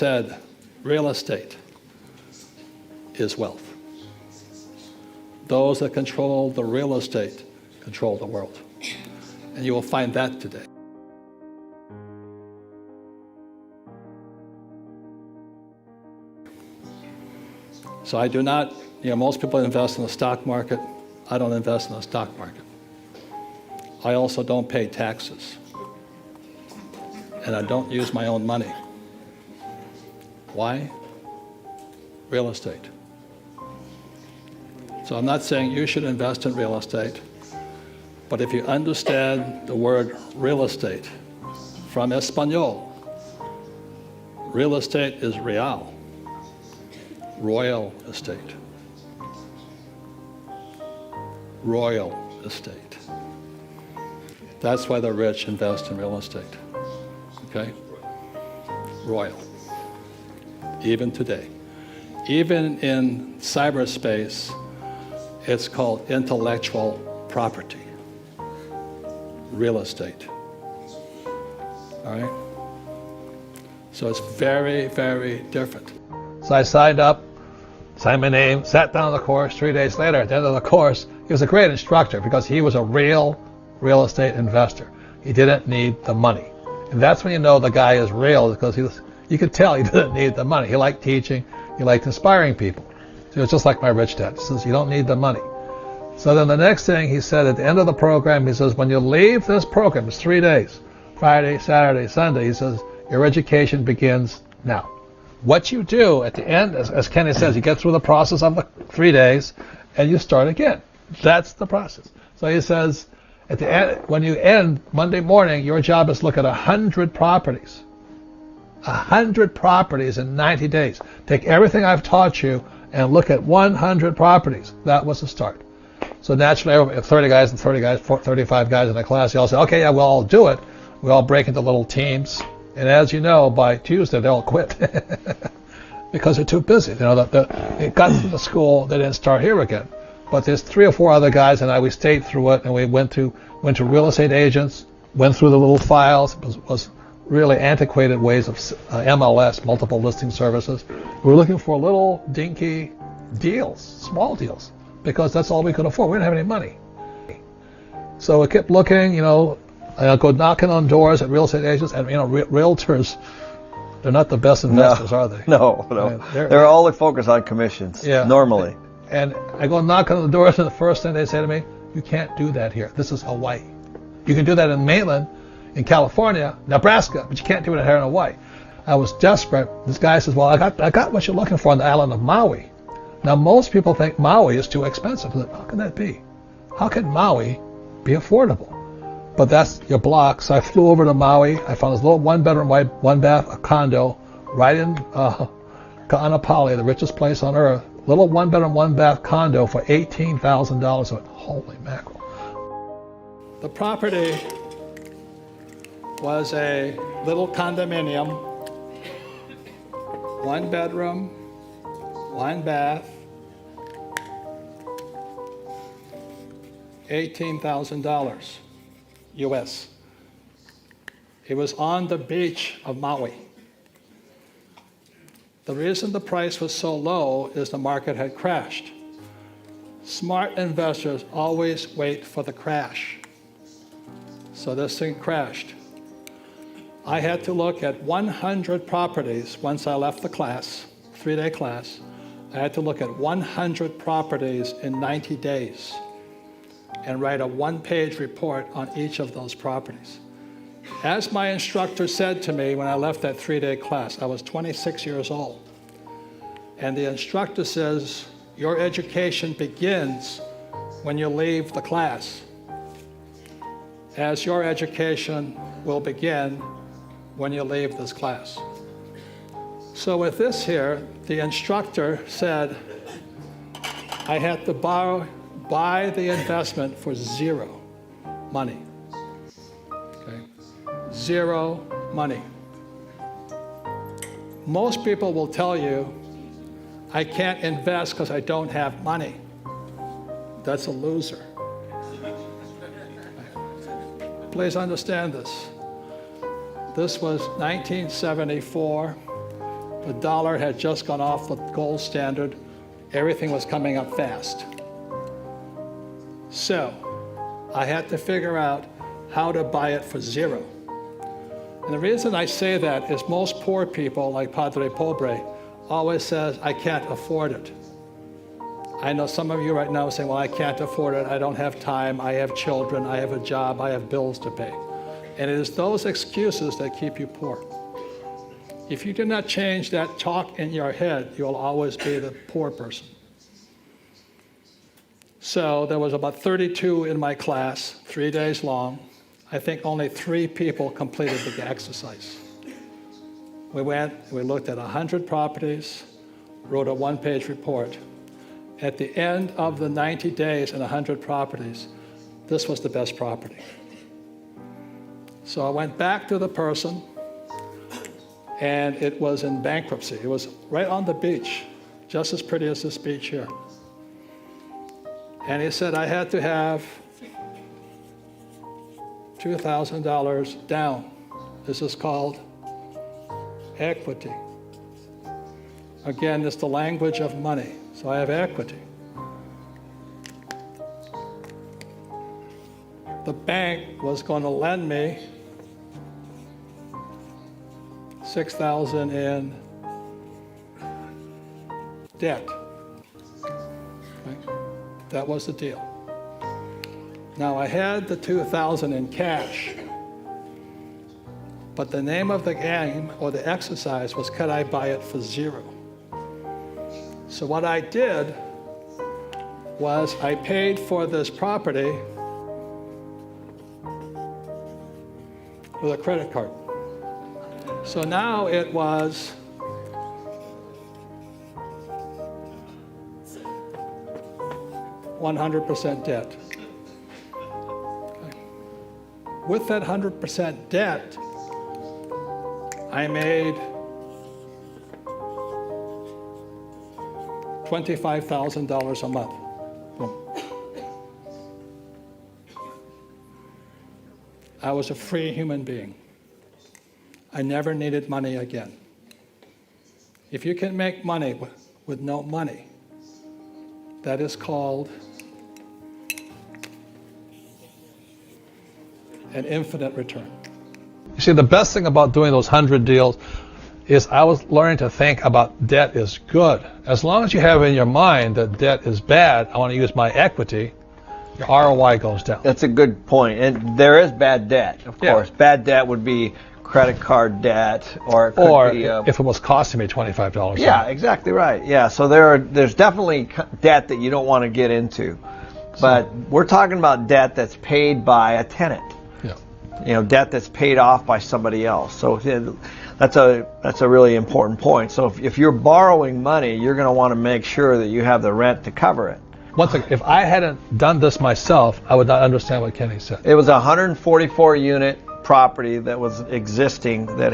said real estate is wealth. Those that control the real estate control the world. And you will find that today. So I do not, most people invest in the stock market. I don't invest in the stock market. I also don't pay taxes. And I don't use my own money. Why? Real estate. So I'm not saying you should invest in real estate, but if you understand the word real estate from Espanol, real estate is real, royal estate. Royal estate. That's why the rich invest in real estate. Okay? Royal. Even today. Even in cyberspace, it's called intellectual property. Real estate. All right? So it's very, very different. So I signed up, signed my name, sat down on the course. 3 days later, at the end of the course, he was a great instructor because he was a real estate investor. He didn't need the money. And that's when you know the guy is real, because you could tell he didn't need the money. He liked teaching, he liked inspiring people. So it's just like my rich dad. He says, you don't need the money. So then the next thing he said at the end of the program, he says, when you leave this program, it's 3 days, Friday, Saturday, Sunday, he says, your education begins now. What you do at the end, as Kenny says, you get through the process of the 3 days and you start again. That's the process. So he says, at the end, when you end Monday morning, your job is to look at 100 properties. 100 properties in 90 days. Take everything I've taught you and look at 100 properties. That was the start. So naturally, if 30 guys and 30 guys, 35 guys in a class, they all say, okay, yeah, we'll all do it. We all break into little teams. And as you know, by Tuesday, they all quit because they're too busy. It got to the school, they didn't start here again. But there's 3 or 4 other guys and we stayed through it, and we went to real estate agents, went through the little files. It was really antiquated ways of MLS, multiple listing services. We were looking for little dinky deals, small deals, because that's all we could afford. We didn't have any money. So we kept looking, I'll go knocking on doors at real estate agents, and realtors, they're not the best investors, are they? No. They're all focused on commissions, normally. And I go knocking on the doors, and the first thing they say to me, you can't do that here. This is Hawaii. You can do that in mainland, in California, Nebraska, but you can't do it here in Hawaii. I was desperate. This guy says, well, I got what you're looking for on the island of Maui. Now, most people think Maui is too expensive. How can that be? How can Maui be affordable? But that's your block. So I flew over to Maui. I found this little 1-bedroom, 1-bath, a condo right in Kaanapali, the richest place on earth. Little 1-bedroom, 1-bath condo for $18,000. So holy mackerel. The property was a little condominium, 1 bedroom, 1 bath, $18,000 US. It was on the beach of Maui. The reason the price was so low is the market had crashed. Smart investors always wait for the crash. So this thing crashed. I had to look at 100 properties once I left the class, 3-day class. I had to look at 100 properties in 90 days and write a 1-page report on each of those properties. As my instructor said to me when I left that 3-day class, I was 26 years old. And the instructor says, your education begins when you leave the class, as your education will begin when you leave this class. So with this here, the instructor said I had to buy the investment for 0 money. Okay? 0 money. Most people will tell you, I can't invest because I don't have money. That's a loser. Please understand this. This was 1974. The dollar had just gone off the gold standard. Everything was coming up fast. So I had to figure out how to buy it for zero. And the reason I say that is most poor people, like Padre Pobre, always says, I can't afford it. I know some of you right now are saying, well, I can't afford it. I don't have time. I have children. I have a job. I have bills to pay. And it is those excuses that keep you poor. If you do not change that talk in your head, you'll always be the poor person. So there was about 32 in my class, 3 days long. I think only 3 people completed the exercise. We went, we looked at 100 properties, wrote a 1-page report. At the end of the 90 days and 100 properties, this was the best property. So I went back to the person, and it was in bankruptcy. It was right on the beach, just as pretty as this beach here. And he said I had to have $2,000 down. This is called equity. Again, it's the language of money. So I have equity. The bank was going to lend me $6,000 in debt. Okay? That was the deal. Now I had the $2,000 in cash, but the name of the game or the exercise was, could I buy it for zero? So what I did was I paid for this property with a credit card. So now it was $100% debt. Okay. With that 100% debt, I made $25,000 a month. Boom. I was a free human being. I never needed money again. If you can make money with no money, that is called an infinite return. You see, the best thing about doing those 100 deals is I was learning to think about debt is good. As long as you have in your mind that debt is bad, I want to use my equity, your ROI goes down. That's a good point. And there is bad debt, of course. Yeah. Bad debt would be credit card debt, or it could be, if it was costing me $25. Yeah, exactly right. Yeah, so there's definitely debt that you don't want to get into. But we're talking about debt that's paid by a tenant. Yeah. You know, debt that's paid off by somebody else. So that's a really important point. So if you're borrowing money, you're going to want to make sure that you have the rent to cover it. One thing, if I hadn't done this myself, I would not understand what Kenny said. It was a 144 unit property that was existing that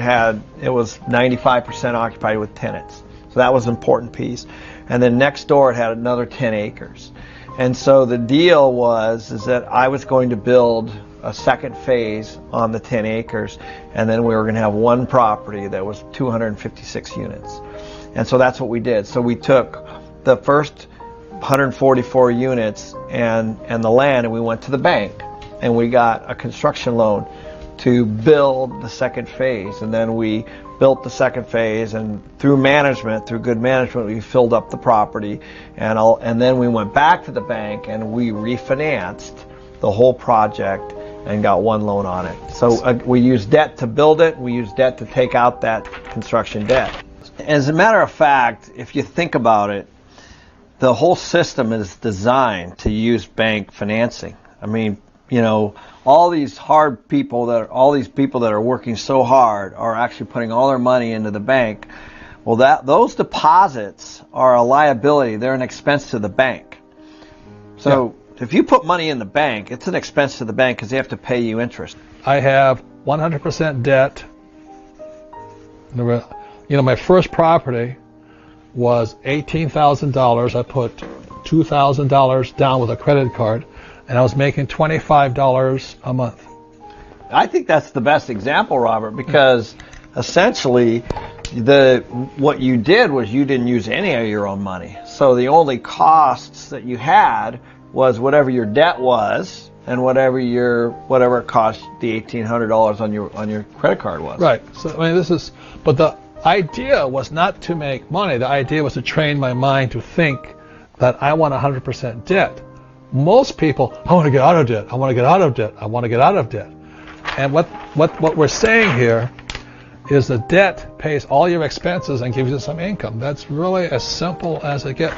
it was 95% occupied with tenants. So that was an important piece. And then next door it had another 10 acres. And so the deal is that I was going to build a second phase on the 10 acres, and then we were going to have one property that was 256 units. And so that's what we did. So we took the first 144 units and the land, and we went to the bank and we got a construction loan to build the second phase. And then we built the second phase, and through good management, we filled up the property, and then we went back to the bank and we refinanced the whole project and got one loan on it. So we used debt to build it, we used debt to take out that construction debt. As a matter of fact, if you think about it, the whole system is designed to use bank financing. I mean, you know, all these people that are working so hard are actually putting all their money into the bank. Well, those deposits are a liability. They're an expense to the bank. So if you put money in the bank, it's an expense to the bank because they have to pay you interest. I have 100% debt. You know, my first property was $18,000. I put $2,000 down with a credit card, and I was making $25 a month. I think that's the best example, Robert, because essentially what you did was you didn't use any of your own money. So the only costs that you had was whatever your debt was and whatever it cost the $1,800 on your credit card was. Right. So I mean, but the idea was not to make money. The idea was to train my mind to think that I want 100% debt. Most people, I want to get out of debt. I want to get out of debt. I want to get out of debt. And what we're saying here is the debt pays all your expenses and gives you some income. That's really as simple as it gets.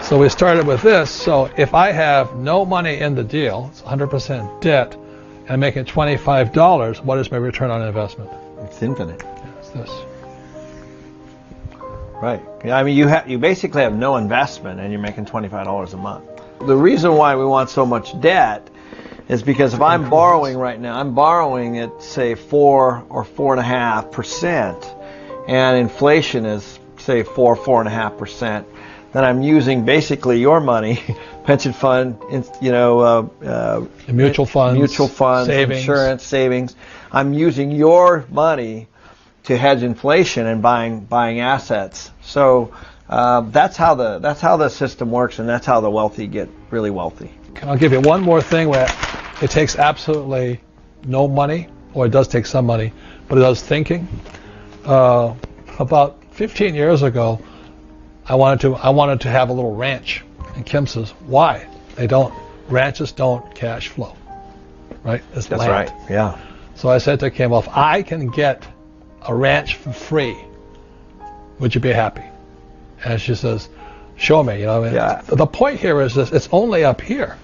So we started with this. So if I have no money in the deal, it's 100% debt, and I'm making $25, what is my return on investment? It's infinite. It's this. Right. I mean, you basically have no investment and you're making $25 a month. The reason why we want so much debt is because if I'm borrowing right now, I'm borrowing at say 4 or 4.5%, and inflation is say 4.5%. Then I'm using basically your money, pension fund, mutual funds, savings. Insurance, savings. I'm using your money to hedge inflation and buying assets. So that's how the system works, and that's how the wealthy get really wealthy. I'll give you one more thing where it takes absolutely no money, or it does take some money, but it does thinking. About 15 years ago, I wanted to have a little ranch, and Kim says, "Why? Ranches don't cash flow, right? It's That's land." right. Yeah. So I said to Kim, "Well, if I can get a ranch for free, would you be happy?" And she says, "Show me." Yeah. The point here is this: it's only up here.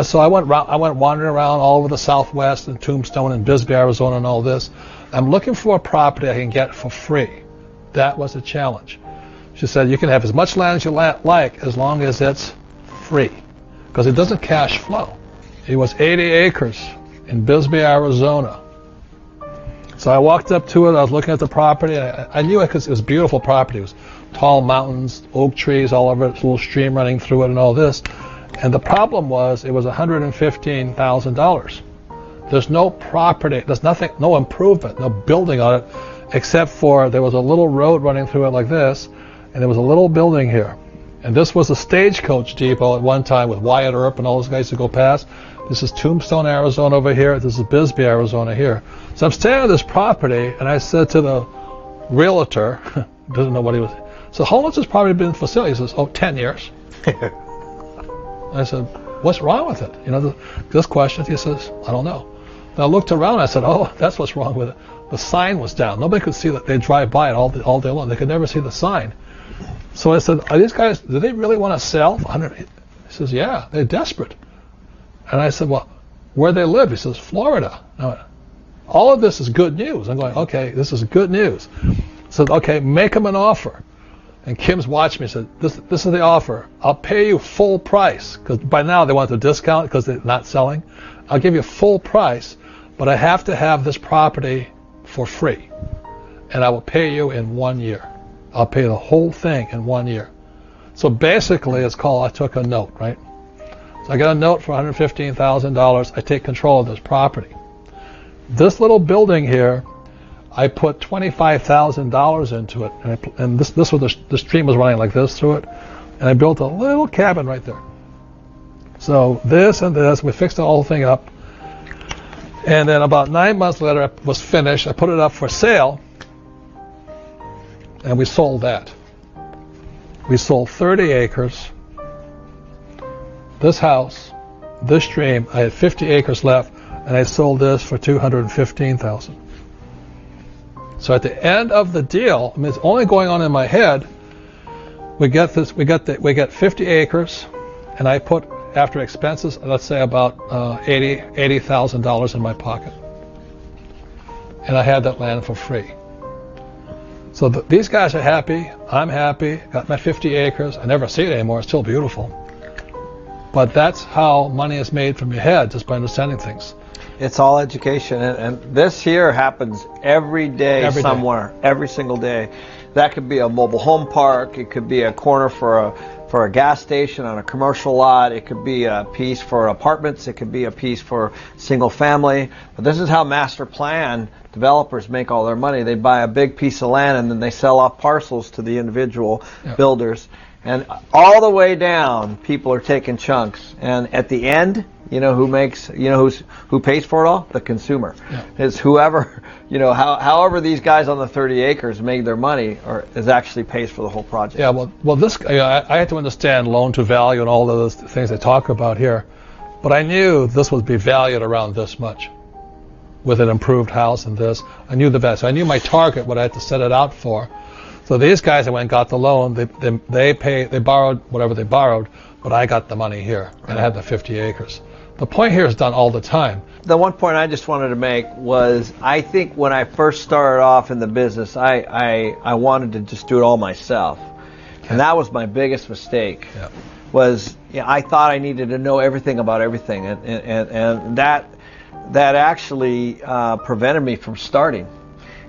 So I went wandering around all over the Southwest and Tombstone and Bisbee, Arizona, and all this. I'm looking for a property I can get for free. That was the challenge. She said, "You can have as much land as you like as long as it's free, because it doesn't cash flow." It was 80 acres in Bisbee, Arizona. So I walked up to it. I was looking at the property. And I knew it because it was a beautiful property. It was tall mountains, oak trees all over it, a little stream running through it, and all this. And the problem was it was $115,000. There's no property, there's nothing, no improvement, no building on it, except for there was a little road running through it like this, and there was a little building here. And this was a stagecoach depot at one time with Wyatt Earp and all those guys to go past. This is Tombstone, Arizona over here. This is Bisbee, Arizona here. So I'm standing on this property, and I said to the realtor, doesn't know what he was, so how long has this property been for sale? He says, 10 years. I said, "What's wrong with it?" This question. He says, "I don't know." Then I looked around. I said, "Oh, that's what's wrong with it. The sign was down. Nobody could see that. They drive by it all day long. They could never see the sign." So I said, "Are these guys? Do they really want to sell?" He says, "Yeah, they're desperate." And I said, "Well, where they live?" He says, "Florida." I went, all of this is good news. I'm going, "Okay, this is good news." I said, "Okay, make them an offer." And Kim's watched me and said, this is the offer. I'll pay you full price, because by now they want the discount because they're not selling. I'll give you full price, but I have to have this property for free. And I will pay you in 1 year. I'll pay the whole thing in 1 year. So basically it's called, I took a note, right? So I got a note for $115,000. I take control of this property. This little building here, I put $25,000 into it, and this was the stream was running like this through it, and I built a little cabin right there. So this and this, we fixed the whole thing up, and then about 9 months later, it was finished. I put it up for sale, and we sold that. We sold 30 acres. This house, this stream, I had 50 acres left, and I sold this for $215,000. So at the end of the deal, I mean, it's only going on in my head. We get 50 acres, and I put, after expenses, let's say about $80,000 in my pocket, and I had that land for free. So these guys are happy. I'm happy. Got my 50 acres. I never see it anymore. It's still beautiful. But that's how money is made from your head, just by understanding things. It's all education, and this here happens every day somewhere, every single day. That could be a mobile home park. It could be a corner for for a gas station on a commercial lot. It could be a piece for apartments. It could be a piece for single family. But this is how master plan developers make all their money. They buy a big piece of land and then they sell off parcels to the individual builders. And all the way down, people are taking chunks. And at the end, you know who pays for it all? The consumer. It's whoever, however these guys on the 30 acres made their money, or is actually pays for the whole project. Yeah, well, this I had to understand loan to value and all of those things they talk about here, but I knew this would be valued around this much, with an improved house and this. I knew the value, so I knew my target, what I had to set it out for. So these guys that went and got the loan, they borrowed whatever they borrowed, but I got the money here, and I had the 50 acres. The point here is done all the time. The one point I just wanted to make was, I think when I first started off in the business, I wanted to just do it all myself. And that was my biggest mistake. Yeah. Was I thought I needed to know everything about everything, and that actually prevented me from starting.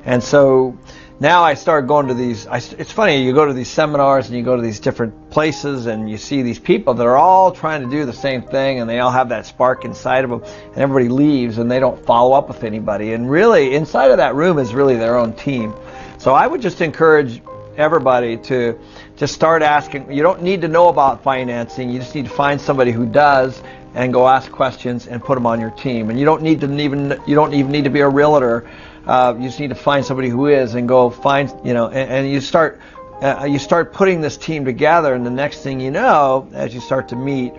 And so now I started going to these, it's funny, you go to these seminars and you go to these different places and you see these people that are all trying to do the same thing, and they all have that spark inside of them, and everybody leaves and they don't follow up with anybody. And really, inside of that room is really their own team. So I would just encourage everybody to just start asking. You don't need to know about financing, you just need to find somebody who does, and go ask questions and put them on your team. And you don't even need to be a realtor. You just need to find somebody who is, and go find, and you start putting this team together, and the next thing you know, as you start to meet,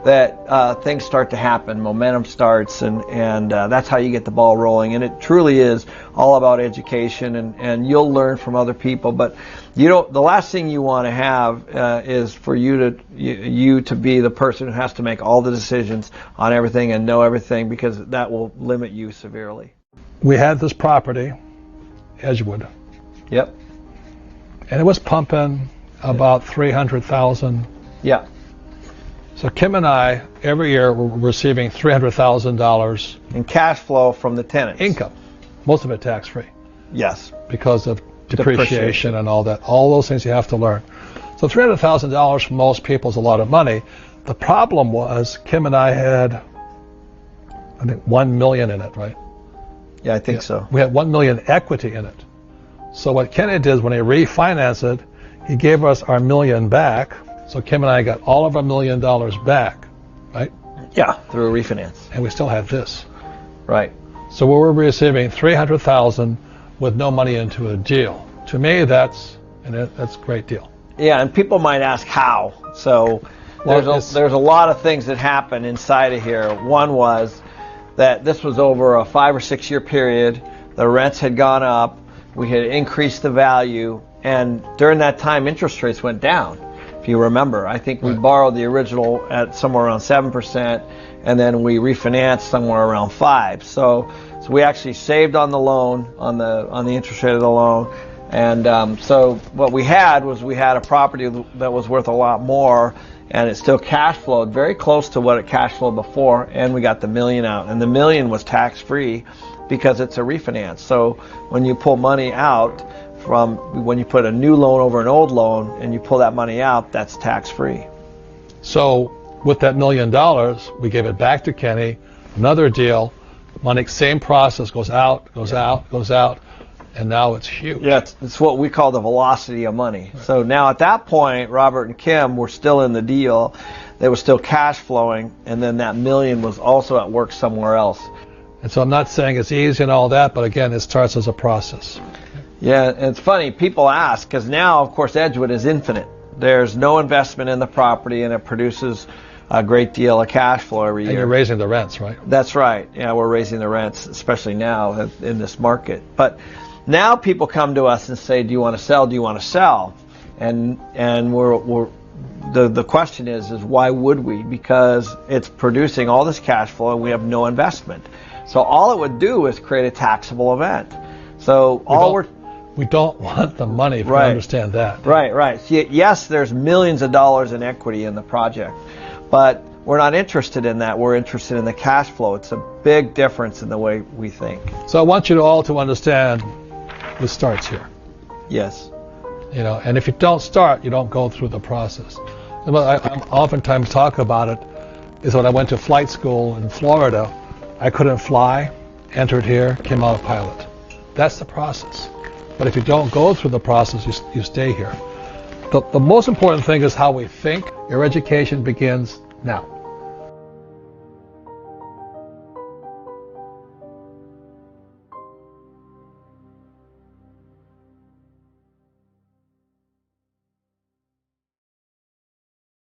that things start to happen, momentum starts, and that's how you get the ball rolling. And it truly is all about education, and you'll learn from other people. But the last thing you want to have is for you to be the person who has to make all the decisions on everything and know everything, because that will limit you severely. We had this property, Edgewood, Yep. and it was pumping about 300,000. Yeah. So Kim and I, every year, were receiving $300,000 And cash flow from the tenants. income, most of it tax-free, Yes. because of depreciation and all that, all those things you have to learn. So $300,000 for most people is a lot of money. The problem was Kim and I had, I think, $1 million in it, right? Yeah, I think so. We had $1 million equity in it. So what Kenny did when he refinanced it, he gave us our $1 million back. So Kim and I got all of our $1 million back, right? Yeah, through a refinance. And we still had this. Right. So we were receiving $300,000 with no money into a deal. To me, that's a great deal. Yeah, and people might ask how. So there's a lot of things that happen inside of here. One was that this was over a 5 or 6 year period. The rents had gone up. We had increased the value. And during that time, interest rates went down. If you remember, I think we borrowed the original at somewhere around 7%, and then we refinanced somewhere around 5%. So we actually saved on the loan, on the interest rate of the loan. And so what we had a property that was worth a lot more, and it still cash flowed very close to what it cash flowed before, and we got the $1 million out. And the $1 million was tax-free because it's a refinance. So when you pull money out when you put a new loan over an old loan and you pull that money out, that's tax-free. So with that $1 million, we gave it back to Kenny, another deal, money, same process, goes out, goes out, and now it's huge. Yeah, it's what we call the velocity of money. Right. So now at that point, Robert and Kim were still in the deal. They were still cash flowing, and then that $1 million was also at work somewhere else. And so I'm not saying it's easy and all that, but again, it starts as a process. Yeah, and it's funny, people ask, because now, of course, Edgewood is infinite. There's no investment in the property, and it produces a great deal of cash flow every year. And you're raising the rents, right? That's right. Yeah, we're raising the rents, especially now in this market. But now people come to us and say, do you want to sell? Do you want to sell? And the question is why would we? Because it's producing all this cash flow and we have no investment. So all it would do is create a taxable event. So we don't want the money, if you understand that. Right. So yes, there's millions of dollars in equity in the project, but we're not interested in that. We're interested in the cash flow. It's a big difference in the way we think. So I want you all to understand this starts here. Yes. And if you don't start, you don't go through the process. I oftentimes talk about it, is when I went to flight school in Florida, I couldn't fly, entered here, came out a pilot. That's the process. But if you don't go through the process, you stay here. The most important thing is how we think. Your education begins now.